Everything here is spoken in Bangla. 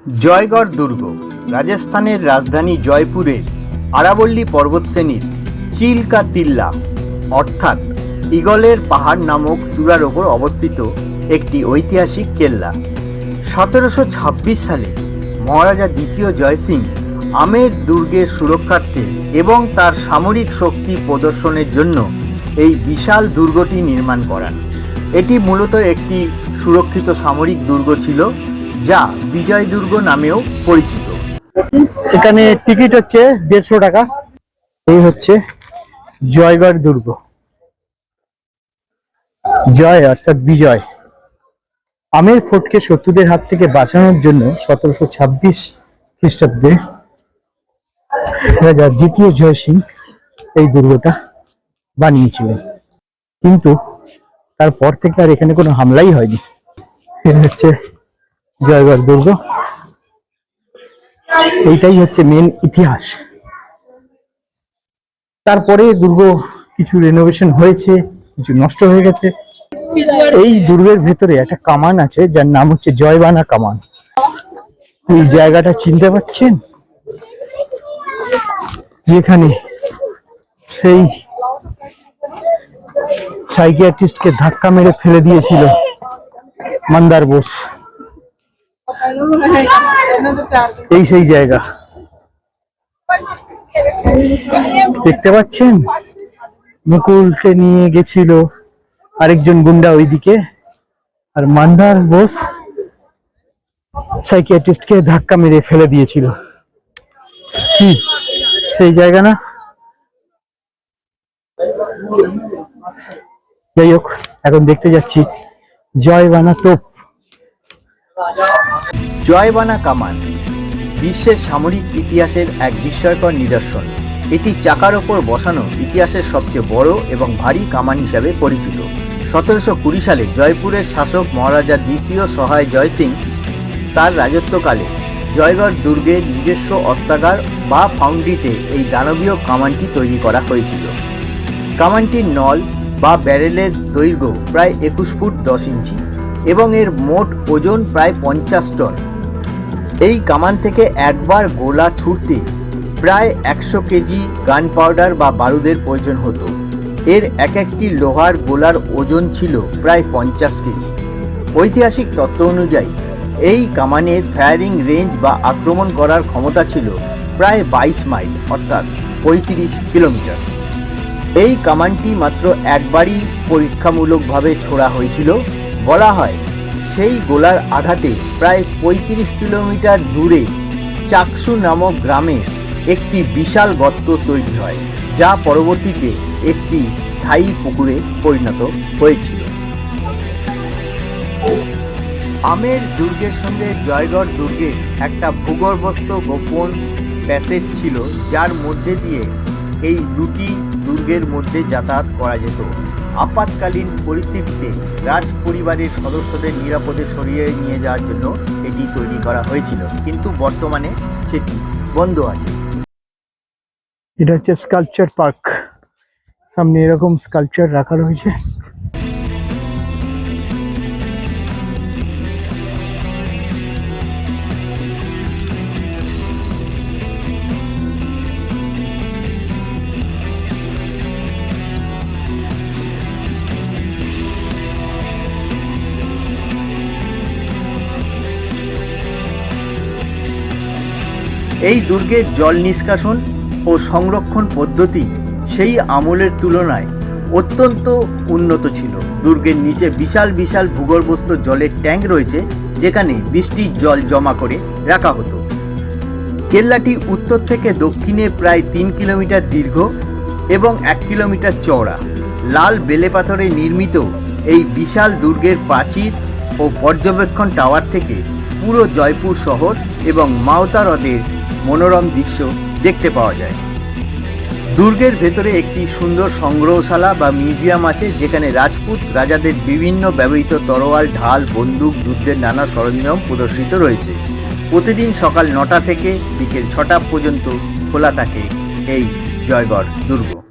জয়গড় দুর্গ রাজস্থানের রাজধানী জয়পুরের আরাবল্লী পর্বতশ্রেণীর চিল্কা তিল্লা অর্থাৎ ঈগলের পাহাড় নামক চূড়ার ওপর অবস্থিত একটি ঐতিহাসিক কেল্লা। 1726 সালে মহারাজা দ্বিতীয় জয় সিং আমের দুর্গের সুরক্ষার্থে এবং তার সামরিক শক্তি প্রদর্শনের জন্য এই বিশাল দুর্গটি নির্মাণ করান। এটি মূলত একটি সুরক্ষিত সামরিক দুর্গ ছিল, যা বিজয় দুর্গ নামেও পরিচিত। এখানে টিকিট হচ্ছে 150 টাকা। এই হচ্ছে জয়গড় দুর্গ। জয় অর্থাৎ বিজয়। আমের ফোর্টকে শত্রুদের হাত থেকে বাঁচানোর জন্য 1726 খ্রিস্টাব্দে রাজা দ্বিতীয় জয় সিং এই দুর্গটা বানিয়েছিলেন, কিন্তু তারপর থেকে আর এখানে কোনো হামলাই হয়নি। এর হচ্ছে জয়গড় দুর্গ। এইটাই হচ্ছে মেন ইতিহাস। তারপরে দুর্গ কিছু রেনোভেশন হয়েছে, কিছু নষ্ট হয়ে গেছে। এই দুর্গের ভেতরে একটা কামান আছে, যার নাম হচ্ছে জয়বানা কামান। এই জায়গাটা চিনতে পাচ্ছেন, যেখানে সেই সাইকিয়াট্রিস্টকে ধাক্কা মেরে ফেলে দিয়েছিল মন্দার বোস। এই সেই জায়গা দেখতে পাচ্ছেন। মুকুলকে নিয়ে গেছিল আরেকজন গুন্ডা ওইদিকে, আর মন্দার বোস সাইকিয়াট্রিস্টকে ধাক্কা মেরে ফেলে দিয়েছিল। কি সেই জায়গা না? যাই হোক, এখন দেখতে যাচ্ছি জয়বানা তোপ। জয়বানা কামান বিশ্বের সামরিক ইতিহাসের এক বিস্ময়কর নিদর্শন। এটি চাকার ওপর বসানো ইতিহাসের সবচেয়ে বড় এবং ভারী কামান হিসাবে পরিচিত। 1720 সালে জয়পুরের শাসক মহারাজা দ্বিতীয় সহায় জয় সিং তার রাজত্বকালে জয়গড় দুর্গের নিজস্ব অস্ত্রাগার বা ফাউন্ড্রিতে এই দানবীয় কামানটি তৈরি করা হয়েছিল। কামানটির নল বা ব্যারেলের দৈর্ঘ্য প্রায় 21 ফুট 10 ইঞ্চি এবং এর মোট ওজন প্রায় 50 টন। এই কামান থেকে একবার গোলা ছুটতে প্রায় 100 কেজি গান পাউডার বা বারুদের প্রয়োজন হতো। এর এক একটি লোহার গোলার ওজন ছিল প্রায় 50 কেজি। ঐতিহাসিক তত্ত্ব অনুযায়ী এই কামানের ফায়ারিং রেঞ্জ বা আক্রমণ করার ক্ষমতা ছিল প্রায় 22 মাইল অর্থাৎ 35 কিলোমিটার। এই কামানটি মাত্র একবারই পরীক্ষামূলকভাবে ছোড়া হয়েছিল। বলা হয় সেই গোলার আঘাতে প্রায় 35 কিলোমিটার দূরে চাকসু নামক গ্রামে একটি বিশাল গর্ত তৈরি হয়, যা পরবর্তীতে একটি স্থায়ী পুকুরে পরিণত হয়েছিল। আমের দুর্গের সঙ্গে জয়গড় দুর্গের একটা ভূগর্ভস্থ গোপন প্যাসেজ ছিল, যার মধ্যে দিয়ে এই দুটি দুর্গের মধ্যে যাতায়াত করা যেত। আপাতকালীন পরিস্থিতিতে রাজ পরিবারের সদস্যদের নিরাপদে সরিয়ে নিয়ে যাওয়ার জন্য এটি তৈরি করা হয়েছিল, কিন্তু বর্তমানে সেটি বন্ধ আছে। এটা হচ্ছে স্কাল্পচার পার্ক। সামনে এরকম স্কাল্পচার রাখা রয়েছে। এই দুর্গের জল নিষ্কাশন ও সংরক্ষণ পদ্ধতি সেই আমলের তুলনায় অত্যন্ত উন্নত ছিল। দুর্গের নিচে বিশাল বিশাল ভূগর্ভস্থ জলের ট্যাঙ্ক রয়েছে, যেখানে বৃষ্টির জল জমা করে রাখা হতো। কেল্লাটি উত্তর থেকে দক্ষিণে প্রায় 3 কিলোমিটার দীর্ঘ এবং 1 কিলোমিটার চওড়া। লাল বেলে পাথরে নির্মিত এই বিশাল দুর্গের প্রাচীর ও পর্যবেক্ষণ টাওয়ার থেকে পুরো জয়পুর শহর এবং মাওতা হ্রদের মনোরম দৃশ্য দেখতে পাওয়া যায়। দুর্গের ভেতরে একটি সুন্দর সংগ্রহশালা বা মিউজিয়াম আছে, যেখানে রাজপুত রাজাদের বিভিন্ন ব্যবহৃত তরোয়াল, ঢাল, বন্দুক, যুদ্ধের নানা সরঞ্জাম প্রদর্শিত রয়েছে। প্রতিদিন সকাল 9টা থেকে বিকেল 6টা পর্যন্ত খোলা থাকে এই জয়গড় দুর্গ।